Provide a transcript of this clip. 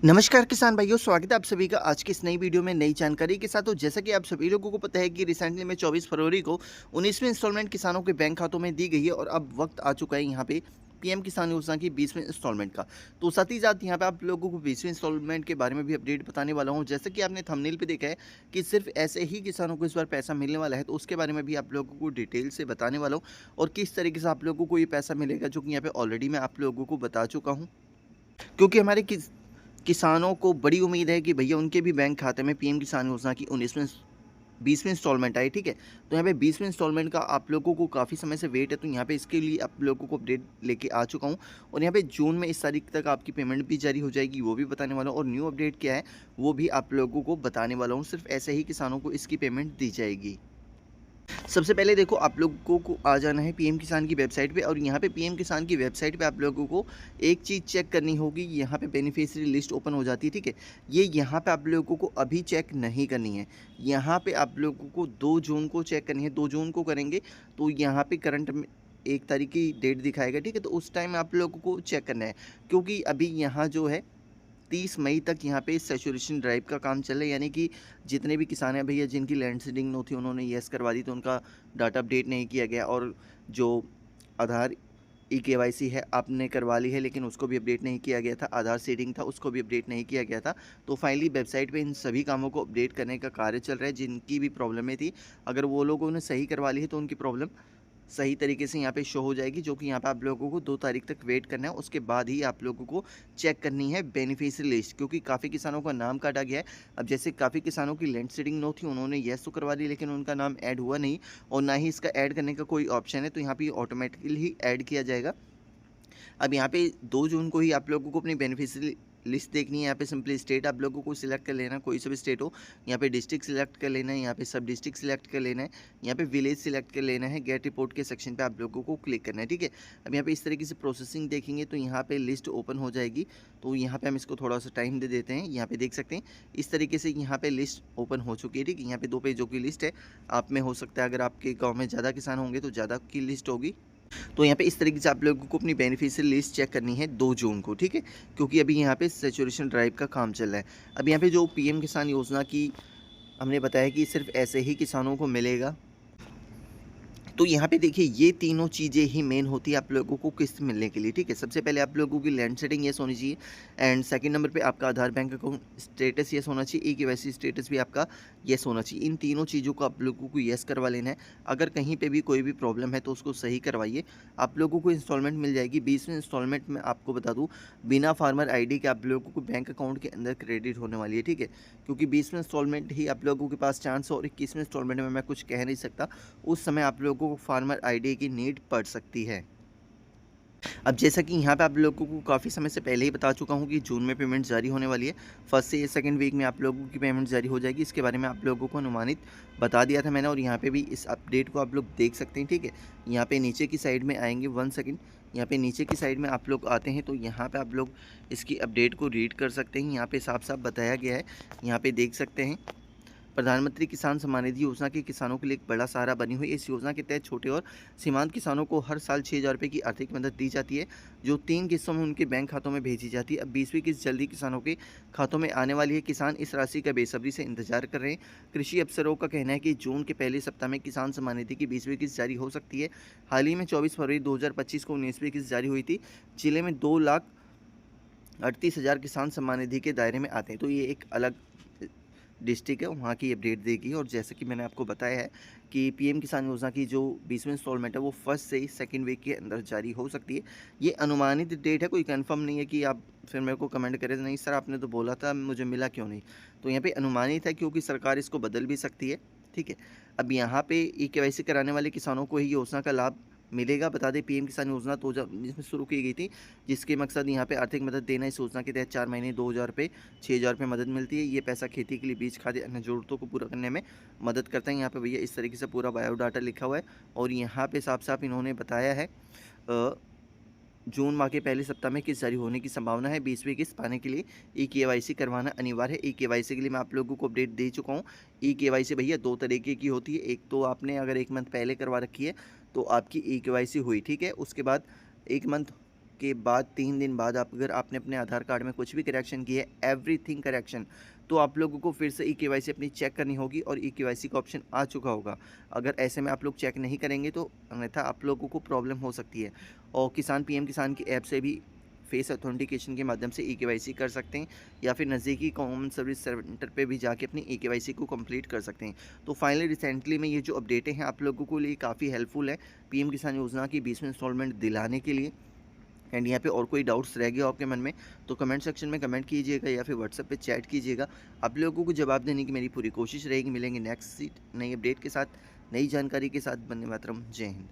नमस्कार किसान भाइयों, स्वागत है आप सभी का आज की इस नई वीडियो में नई जानकारी के साथ। तो जैसा कि आप सभी लोगों को पता है कि रिसेंटली में 24 फरवरी को 19वीं इंस्टॉलमेंट किसानों के बैंक खातों में दी गई है और अब वक्त आ चुका है यहाँ पे पीएम किसान योजना की 20वीं इंस्टॉलमेंट का। तो साथ ही साथ यहाँ पे आप लोगों को 20वीं इंस्टॉलमेंट के बारे में भी अपडेट बताने वाला हूँ। जैसा कि आपने थंबनेल पे देखा है कि सिर्फ ऐसे ही किसानों को इस बार पैसा मिलने वाला है, तो उसके बारे में भी आप लोगों को डिटेल से बताने वाला हूँ और किस तरीके से आप लोगों को ये पैसा मिलेगा, जो कि यहाँ पे ऑलरेडी मैं आप लोगों को बता चुका हूँ। क्योंकि हमारे किसानों को बड़ी उम्मीद है कि भैया उनके भी बैंक खाते में पीएम किसान योजना की 19वीं 20वीं इंस्टॉलमेंट आई, ठीक है। तो यहाँ पे 20वीं इंस्टॉलमेंट का आप लोगों को काफ़ी समय से वेट है, तो यहाँ पे इसके लिए आप लोगों को अपडेट लेके आ चुका हूँ। और यहाँ पे जून में इस तारीख तक आपकी पेमेंट भी जारी हो जाएगी, वो भी बताने वाला हूँ। और न्यू अपडेट क्या है वो भी आप लोगों को बताने वाला हूँ। सिर्फ ऐसे ही किसानों को इसकी पेमेंट दी जाएगी। सबसे पहले देखो, आप लोगों को आ जाना है पीएम किसान की वेबसाइट पे और यहाँ पे पीएम किसान की वेबसाइट पे आप लोगों को एक चीज़ चेक करनी होगी। यहाँ पे बेनिफिशियरी लिस्ट ओपन हो जाती है, ठीक है। ये यहाँ पे आप लोगों को अभी चेक नहीं करनी है। यहाँ पे आप लोगों को 2 जून को चेक करनी है। 2 जून को करेंगे तो यहाँ पे करंट में 1 तारीख की डेट दिखाएगा, ठीक है। तो उस टाइम आप लोगों को चेक करना है, क्योंकि अभी यहाँ जो है 30 मई तक यहाँ पे सैचुरेशन ड्राइव का काम चल रहा है। यानी कि जितने भी किसान हैं भैया जिनकी लैंड सीडिंग नो थी, उन्होंने येस करवा दी, तो उनका डाटा अपडेट नहीं किया गया। और जो आधार ई-केवाईसी है आपने करवा ली है, लेकिन उसको भी अपडेट नहीं किया गया था। आधार सीडिंग था, उसको भी अपडेट नहीं किया गया था। तो फाइनली वेबसाइट पे इन सभी कामों को अपडेट करने का कार्य चल रहा है। जिनकी भी प्रॉब्लमें थी, अगर वो लोगों ने सही करवा ली है तो उनकी प्रॉब्लम सही तरीके से यहाँ पे शो हो जाएगी, जो कि यहाँ पे आप लोगों को 2 तारीख तक वेट करना है। उसके बाद ही आप लोगों को चेक करनी है बेनिफिशियरी लिस्ट, क्योंकि काफ़ी किसानों का नाम काटा गया है। अब जैसे काफ़ी किसानों की लैंड सीडिंग नो थी, उन्होंने येस तो करवा ली, लेकिन उनका नाम ऐड हुआ नहीं और ना ही इसका ऐड करने का कोई ऑप्शन है। तो यहाँ पे ऑटोमेटिकली ही ऐड किया जाएगा। अब यहाँ पे 2 जून को ही आप लोगों को अपनी बेनिफिशियरी लिस्ट देखनी है। यहाँ पे सिंपली स्टेट आप लोगों को सिलेक्ट कर लेना, कोई सा भी स्टेट हो। यहाँ पे डिस्ट्रिक्ट सिलेक्ट कर लेना है, यहाँ पे सब डिस्ट्रिक्ट सिलेक्ट कर लेना है, यहाँ पे विलेज सिलेक्ट कर लेना है। गेट रिपोर्ट के सेक्शन पे आप लोगों को क्लिक करना है, ठीक है। अब यहाँ पे इस तरीके से प्रोसेसिंग देखेंगे तो यहाँ पे लिस्ट ओपन हो जाएगी। तो यहाँ पे हम इसको थोड़ा सा टाइम दे देते हैं। यहाँ पे देख सकते हैं इस तरीके से यहाँ पे लिस्ट ओपन हो चुकी है, ठीक है। यहाँ पे 2 पेजों की लिस्ट है। आप में हो सकता है अगर आपके गाँव में ज़्यादा किसान होंगे तो ज़्यादा की लिस्ट होगी। तो यहाँ पे इस तरीके से आप लोगों को अपनी बेनिफिशियरी लिस्ट चेक करनी है 2 जून को, ठीक है। क्योंकि अभी यहाँ पे सैचुरेशन ड्राइव का काम चल रहा है। अब यहाँ पे जो पीएम किसान योजना की हमने बताया कि सिर्फ ऐसे ही किसानों को मिलेगा। तो यहाँ पे देखिए ये तीनों चीज़ें ही मेन होती है आप लोगों को किस्त मिलने के लिए, ठीक है। सबसे पहले आप लोगों की लैंड सेटिंग येस होनी चाहिए एंड सेकंड नंबर पे आपका आधार बैंक अकाउंट स्टेटस येस होना चाहिए, ई-केवाईसी स्टेटस भी आपका येस होना चाहिए। इन तीनों चीज़ों को आप लोगों को येस करवा लेना है। अगर कहीं पे भी कोई भी प्रॉब्लम है तो उसको सही करवाइए। आप लोगों को इंस्टॉलमेंट मिल जाएगी। 20वें इंस्टॉलमेंट में आपको बता दूँ, बिना फार्मर आईडी के आप लोगों को बैंक अकाउंट के अंदर क्रेडिट होने वाली है, ठीक है। क्योंकि 20वें इंस्टॉलमेंट ही आप लोगों के पास चांस है और 21वें इंस्टॉलमेंट में मैं कुछ कह नहीं सकता। उस समय आप लोगों को फार्मर आईडी की नीड पड़ सकती है। अब जैसा कि यहाँ पे आप लोगों को काफ़ी समय से पहले ही बता चुका हूँ कि जून में पेमेंट जारी होने वाली है। फर्स्ट से सेकंड वीक में आप लोगों की पेमेंट जारी हो जाएगी। इसके बारे में आप लोगों को अनुमानित बता दिया था मैंने और यहाँ पे भी इस अपडेट को आप लोग देख सकते हैं, ठीक है। यहाँ पे नीचे की साइड में आएंगे, 1 सेकंड। यहाँ पे नीचे की साइड में आप लोग आते हैं तो यहाँ पे आप लोग इसकी अपडेट को रीड कर सकते हैं। यहाँ पे साफ साफ बताया गया है, यहाँ पे देख सकते हैं। प्रधानमंत्री किसान सम्मान निधि योजना के किसानों के लिए एक बड़ा सहारा बनी हुई है। इस योजना के तहत छोटे और सीमांत किसानों को हर साल 6,000 रुपये की आर्थिक मदद दी जाती है, जो 3 किस्तों में उनके बैंक खातों में भेजी जाती है। अब 20वीं किस्त जल्दी किसानों के खातों में आने वाली है। किसान इस राशि का बेसब्री से इंतजार कर रहे हैं। कृषि अफसरों का कहना है कि जून के पहले सप्ताह में किसान सम्मान निधि की 20वीं किस्त जारी हो सकती है। हाल ही में 24 फरवरी 2025 को 19वीं किस्त जारी हुई थी। जिले में 2,38,000 किसान सम्मान निधि के दायरे में आते हैं। तो ये एक अलग डिस्ट्रिक्ट है, वहाँ की अपडेट देगी। और जैसे कि मैंने आपको बताया है कि पीएम किसान योजना की जो 20वें इंस्टॉलमेंट है वो फर्स्ट से ही सेकंड वीक के अंदर जारी हो सकती है। ये अनुमानित डेट है, कोई कंफर्म नहीं है कि आप फिर मेरे को कमेंट करें नहीं सर आपने तो बोला था मुझे मिला क्यों नहीं। तो यहाँ पे अनुमानित है क्योंकि सरकार इसको बदल भी सकती है, ठीक है। अब यहाँ पे ई-केवाईसी कराने वाले किसानों को ही योजना का लाभ मिलेगा। बता दें पीएम किसान योजना तो इसमें शुरू की गई थी, जिसके मकसद यहाँ पे आर्थिक मदद देना। इस योजना के तहत 4 महीने 2,000 रुपये 6,000 रुपये मदद मिलती है। ये पैसा खेती के लिए बीज खाद अन्य ज़रूरतों को पूरा करने में मदद करता है। यहाँ पे भैया इस तरीके से पूरा बायोडाटा लिखा हुआ है और यहाँ पे साफ साफ इन्होंने बताया है जून माह के पहले सप्ताह में किस्त जारी होने की संभावना है। 20वीं किस्त पाने के लिए ई-केवाईसी करवाना अनिवार्य है। ई-केवाईसी के लिए मैं आप लोगों को अपडेट दे चुका हूँ। ई-केवाईसी भैया 2 तरीके की होती है। एक तो आपने अगर 1 मंथ पहले करवा रखी है तो आपकी ई-केवाईसी हुई, ठीक है। उसके बाद 1 मंथ के बाद 3 दिन बाद आप अगर आपने अपने आधार कार्ड में कुछ भी करेक्शन की है, एवरीथिंग करेक्शन, तो आप लोगों को फिर से ई-केवाईसी अपनी चेक करनी होगी और ई-केवाईसी का ऑप्शन आ चुका होगा। अगर ऐसे में आप लोग चेक नहीं करेंगे तो अन्यथा आप लोगों को प्रॉब्लम हो सकती है। और किसान पीएम किसान की ऐप से भी फेस ऑथेंटिकेशन के माध्यम से ई-केवाईसी कर सकते हैं या फिर नज़दीकी कॉमन सर्विस सेंटर पे भी जाके अपनी ई-केवाईसी को कंप्लीट कर सकते हैं। तो फाइनली रिसेंटली में ये जो अपडेटें हैं आप लोगों के लिए काफ़ी हेल्पफुल है पीएम किसान योजना की 20वीं इंस्टॉलमेंट दिलाने के लिए। एंड यहाँ पे और कोई डाउट्स रह गया हो आपके मन में तो कमेंट सेक्शन में कमेंट कीजिएगा या फिर व्हाट्सएप पे चैट कीजिएगा। आप लोगों को जवाब देने की मेरी पूरी कोशिश रहेगी। मिलेंगे नेक्स्ट नई अपडेट के साथ, नई जानकारी के साथ। वंदे मातरम, जय हिंद।